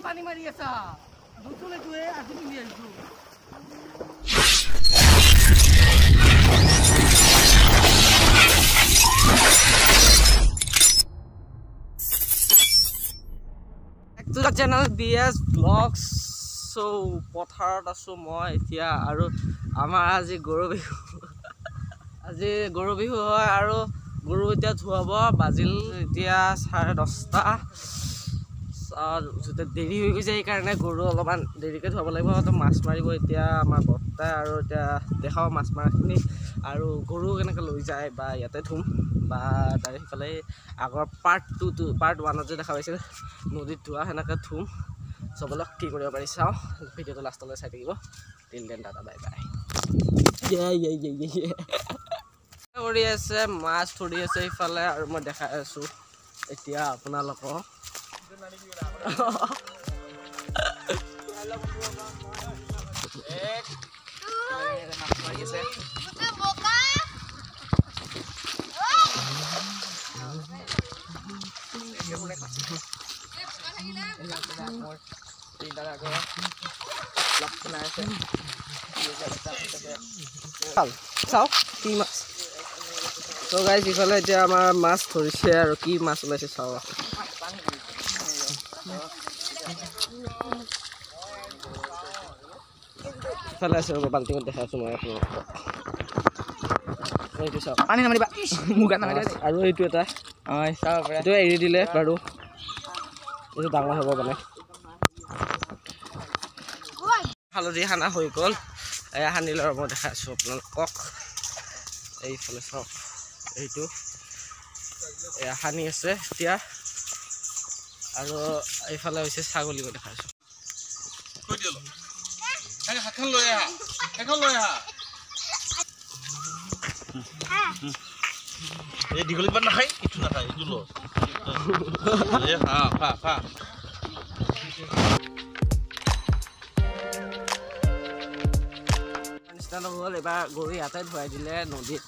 পানী মাৰি আছা দুচলে তুই আজি পিন্ধি আহিছো to the channel BS Vlogs. So পথাৰত আছো মই এতিয়া আৰু আমাৰ আজি গৰু বিহু হয় আৰু গৰু এতিয়া ধুৱাব বাজিল এতিয়া 10:30 দেৰি হৈ গৈছে এই কাৰণে গৰু অলপমান দেৰিকৈ ধুৱাব লাগিব তো মাছ মাৰিব এতিয়া আমাৰ বৰ্তা আৰু এতিয়া দেখাও মাছ মাৰাখিনি আৰু গৰু কেনেকৈ লৈ যায় বা ইয়াতে ধুম বা তাৰে সিফালে আগৰ পাৰ্ট 1 যে দেখা পাইছিল নদীত ধোৱা সেনেকৈ ধুম চবলক কি কৰিব পাৰি চাওঁ ভিডিঅ'টো লাষ্টলৈ চাই থাকিব till then tata bye bye কৰি আছে মাছ ধৰি আছে ইফালে আৰু মই দেখাই আছো এতিয়া আপোনালোকক চাওক কি মাছ তো গাইজ ইফালে এতিয়া আমাৰ মাছ ধৰিছে আৰু কি মাছ ওলাইছে চাওঁ ইফালে আছে ৰ'ব বাল্টিঙত দেখাই আছোঁ মই আপোনালোকক এইটো চাওক পানী নামাৰিবা আৰু এইটো এটা এইটো এৰি দিলে বাৰু এইটো ডাঙৰ হ'ব মানে হালধি সানা হৈ গ'ল এয়া সানিলে আৰু মই দেখাই আছোঁ আপোনালোকক এইফালে চাওক এইটো এয়া সানি আছে এতিয়া আৰু এইফালে হৈছে ছাগলী মই দেখাই আছোঁ দীঘলী পাত নাখায় কিছু নাখায় এইটো ল হ'ল এবাৰ গৰু ইয়াতে ধুৱাই দিলে নদীত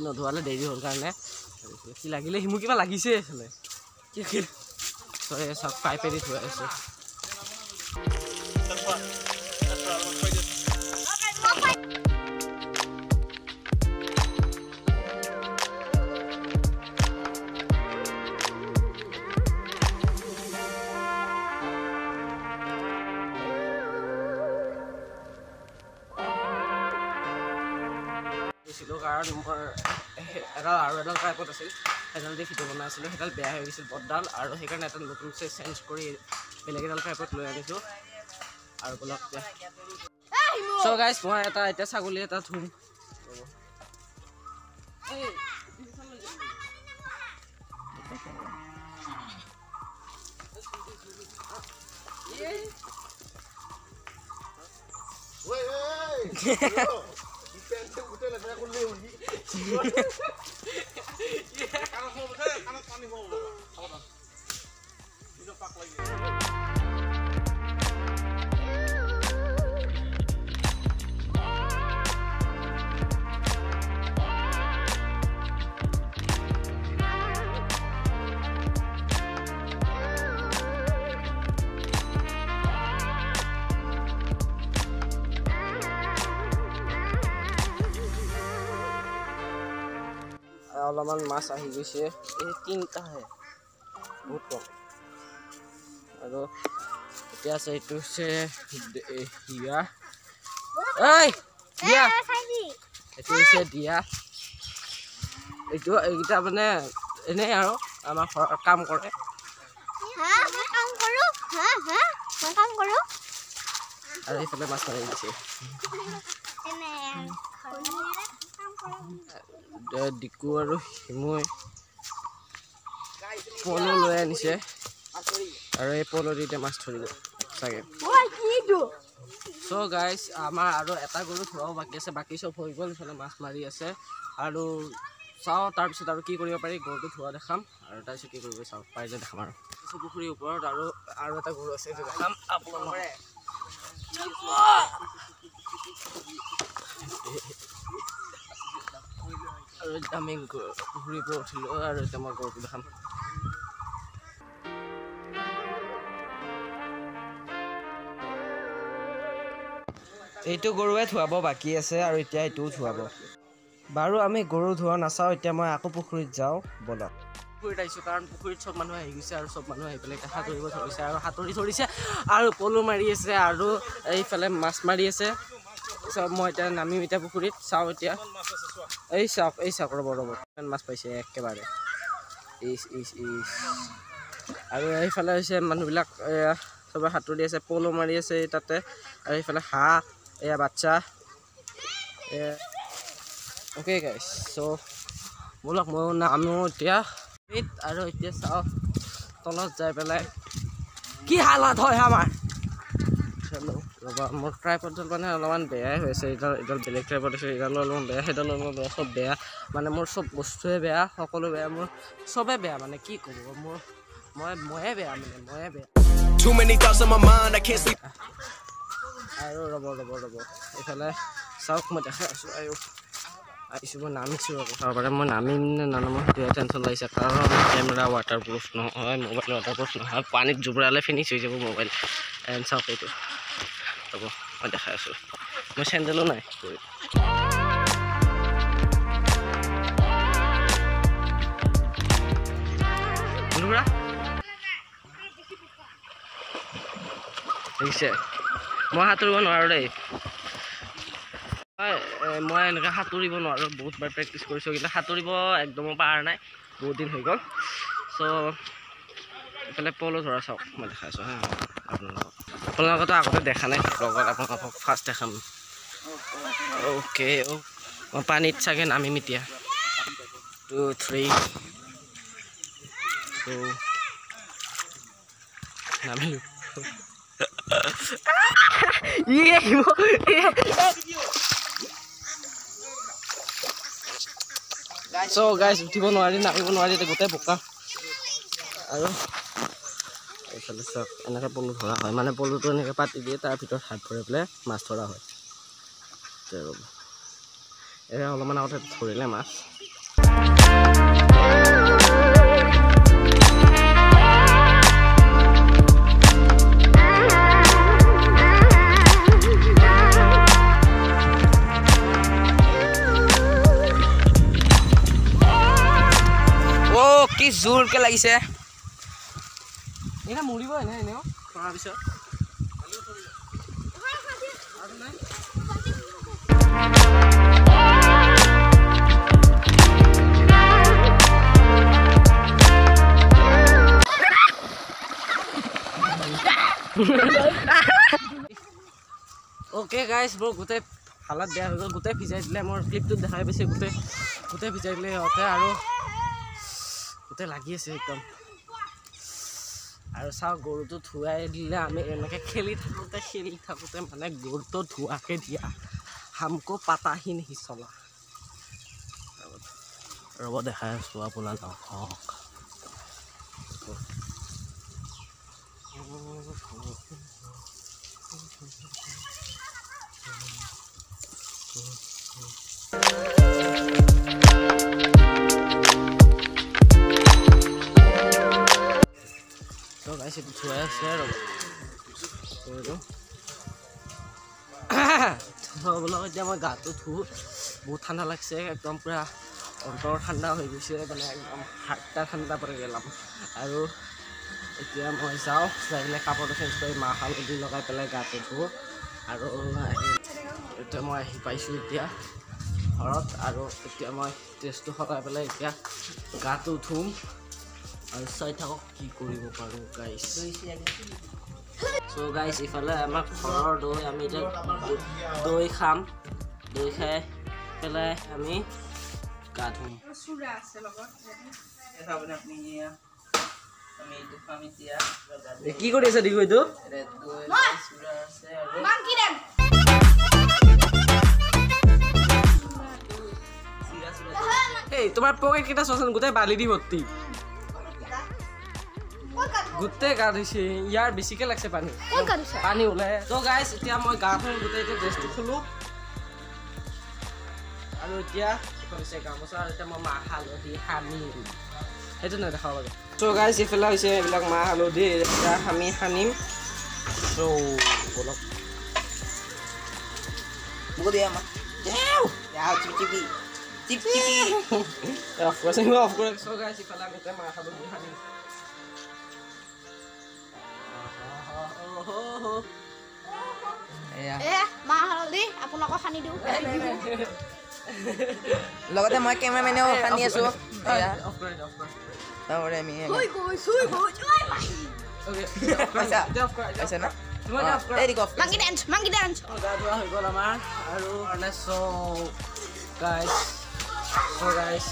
নধুৱালে দেৰি হ'ল কাৰণে কি লাগিলে সিমু কিবা লাগিছে এইফালে চব পাইপেদি ধুৱাই আছে কাৰণ মোৰ এডাল টাইপত আছিল সেইডাল দি ভিডিঅ' বনাই আছিলোঁ সেইডাল বেয়া হৈ গৈছিল বটডাল আৰু সেইকাৰণে এটা নতুনকৈ চেঞ্জ কৰি বেলেগ এডাল টাইপত লৈ আনিছোঁ আৰু বলক চ' গাইজ মই এতিয়া ছাগলী এটা ধুম অলপমান মাছ আহি গৈছে এই তিনিটাহে বহুত কম আৰু এতিয়া আছে এইটো হৈছে দিয়া এইটো হৈছে দিয়া এইকেইটা মানে এনেই আৰু আমাৰ ঘৰত কাম কৰে আৰু এইফালে মাছ মাৰি দিছে ডিকু আৰু হিমুৱে পল লৈ আনিছে আৰু এই পল দি মাছ ধৰিব চাগে চ' গাইজ আমাৰ আৰু এটা গৰু ধোৱাও বাকী আছে বাকী চব হৈ গ'ল ইফালে মাছ মাৰি আছে আৰু চাওঁ তাৰপিছত আৰু কি কৰিব পাৰি গৰুটো ধোৱা দেখাম আৰু তাৰপিছত কি কৰিব চাওঁ পাৰিলে দেখাম আৰু পুখুৰীৰ ওপৰত আৰু এটা গৰু আছে সেইটো দেখাম আপোনালোকে আৰু আমি পুখুৰীৰ পৰা উঠিলোঁ আৰু এতিয়া মই গৰুটো দেখাম এইটো গৰুৱে ধুৱাব বাকী আছে আৰু এতিয়া এইটোও ধুৱাব বাৰু আমি গৰু ধোৱা নাচাওঁ এতিয়া মই আকৌ পুখুৰীত যাওঁ ব'লক পুখুৰীত আহিছোঁ কাৰণ পুখুৰীত চব মানুহ আহি গৈছে আৰু চব মানুহ আহি পেলাই এতিয়া সাঁতুৰিব ধৰিছে আৰু সাঁতুৰি ধৰিছে আৰু পলো মাৰি আছে আৰু এইফালে মাছ মাৰি আছে চব মই এতিয়া নামিম এতিয়া পুখুৰীত চাওঁ এতিয়া এই চাওক ৰ'ব মাছ পাইছে একেবাৰে ইচ আৰু এইফালে হৈছে মানুহবিলাক চবে সাঁতুৰি আছে পলো মাৰি আছে তাতে আৰু এইফালে হাঁহ এয়া বাচ্চা অ'কে গাইছ চ' ব'লক মই নামো এতিয়া আৰু এতিয়া চাওঁ তলত যাই পেলাই কি হালত হয় আমাৰ ৰ'বা মোৰ ট্ৰাইপডডাল মানে অলপমান বেয়াই হৈ আছে এইডাল বেলেগ ট্ৰাইপড আছে এইডালো অলপমান বেয়া সেইডালো অলপমান বেয়া চব বেয়া মানে মোৰ চব বস্তুৱে বেয়া সকলো বেয়া মোৰ চবে বেয়া মানে কি ক'ব মোৰ ময়ে বেয়া আৰু ৰ'ব এইফালে চাওক মই দেখাই আছোঁ আহিছোঁ মই নামিছোঁ আকৌ চাব পাৰে মই নামিম নে নানামো সেইটোৱে টেনশ্যন লাগিছে কাৰণ কেমেৰা ৱাটাৰপ্ৰুফ নহয় মোবাইল ৱাটাৰপ্ৰুফ নহয় পানীত জুবুৰালে ফিনিছ হৈ যাব মোবাইল এণ্ড চাওক এইটো ৰ'ব মই দেখাই আছোঁ মই চেণ্ডেলো নাই দেখিছে মই সাঁতুৰিব নোৱাৰোঁ দেই মই এনেকৈ সাঁতুৰিব নোৱাৰোঁ বহুতবাৰ প্ৰেক্টিচ কৰিছোঁ কিন্তু সাঁতুৰিব একদমেই পৰা নাই বহুত দিন হৈ গ'ল চ' এইফালে পলো ধৰা চাওক মই দেখাইছোঁ হা আপোনালোকতো আগতে দেখা নাই লগত আপোনালোকক ফাৰ্ষ্ট দেখাম অ'কে মই পানীত চাগে নামিম এতিয়া 2 3 নামিলোঁ চ' গাইজ উঠিব নোৱাৰি নামিব নোৱাৰি গোটেই বোকা আৰু এইফালে চাওক এনেকৈ পলু ধৰা হয় মানে পলুটো এনেকৈ পাতি দিয়ে তাৰ ভিতৰত হাত ভৰাই পেলাই মাছ ধৰা হয় ৰ'ব এই অলপমান আগতে ধৰিলে মাছ কি জোৰকে লাগিছে এনে মৰিব এনেও কৰাৰ পিছত অ'কে গাইজ মোৰ গোটেই হালত বেয়া হৈ গ'ল গোটেই ভিজাই দিলে মোৰ ক্লিপটোত দেখাই পাইছে গোটেই ভিজাই দিলে সিহঁতে আৰু গোটেই লাগি আছে একদম আৰু চাওক গৰুটো ধুৱাই দিলে আমি এনেকৈ খেলি থাকোঁতে মানে গৰুটো ধোৱাকৈ দিয়া হামকো পাতাহি নেহি চলা ৰ'ব দেখাই আছোঁ আপোনালোকক সেইটো ধুৱাই আছে আৰু এতিয়া মই গাটো ধুওঁ বহুত ঠাণ্ডা লাগছে একদম পূৰা অন্তৰ ঠাণ্ডা হৈ গৈছে মানে একদম হাতটা ঠাণ্ডা পৰি গেলাম আৰু এতিয়া মই যাওঁ যাই পেলাই কাপোৰটো চেঞ্জ কৰি মাহ হালধি লগাই পেলাই গাটো ধুওঁ আৰু এতিয়া মই আহি পাইছোঁ এতিয়া ঘৰত আৰু এতিয়া মই ড্ৰেছটো সলাই পেলাই এতিয়া গাটো ধুম আৰু চাই থাকক কি কৰিব পাৰোঁ গাইছ চ' গাইছ ইফালে আমাৰ ঘৰৰ দৈ আমি এতিয়া দৈ খাম দৈ খাই পেলাই আমি গা ধুম কি কৰি আছে দিগু এইটো এই তোমাৰ পকেট কেইটা চোৱাচোন গোটেই বালি দি ভৰ্তি গোটেই গা ধুইছে ইয়াৰ বেছিকে লাগছে পানী ওলাই তো গাইছ এতিয়া মই গা ধুম গোটেই এতিয়া ড্ৰেছটো খোলোঁ আৰু এতিয়া হৈছে গামোচা আৰু এতিয়া মই মাহ হালধি সানিম সেইটো নেদেখাব লাগে চ' গাইছ এইফালে হৈছে এইবিলাক মাহ হালধি এতিয়া আমি সানিম চ' বলক Buku dia mah. Ya, cip-cipi. Cip-cipi. Of কৰিছে অফ কৰিছোঁ গাইছ ইফালে আমি এতিয়া মাৰ খাব খানি এয়া মাহ হালধি আপোনালোকক সানি দিওঁ লগতে মই কেমেৰামেনেও সানি আছো এয়া অফ কৰি অফ কৰি তাৰে আমি পইচা অফ কৰি পাইছে না তুমি অফ কৰি এই অফ মাংকি ডান্স গা ধোৱা হৈ গ'ল আমাৰ আৰু গাইছ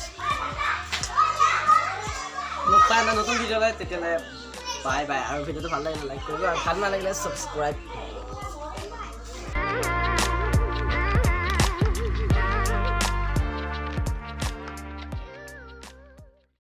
মোক পাই নতুন ভিডিঅ' লাগে তেতিয়াহ'লে বাই বাই আৰু ভিডিঅ'টো ভাল লাগিলে লাইক কৰিব আৰু ভাল নালাগিলে ছাবস্ক্ৰাইব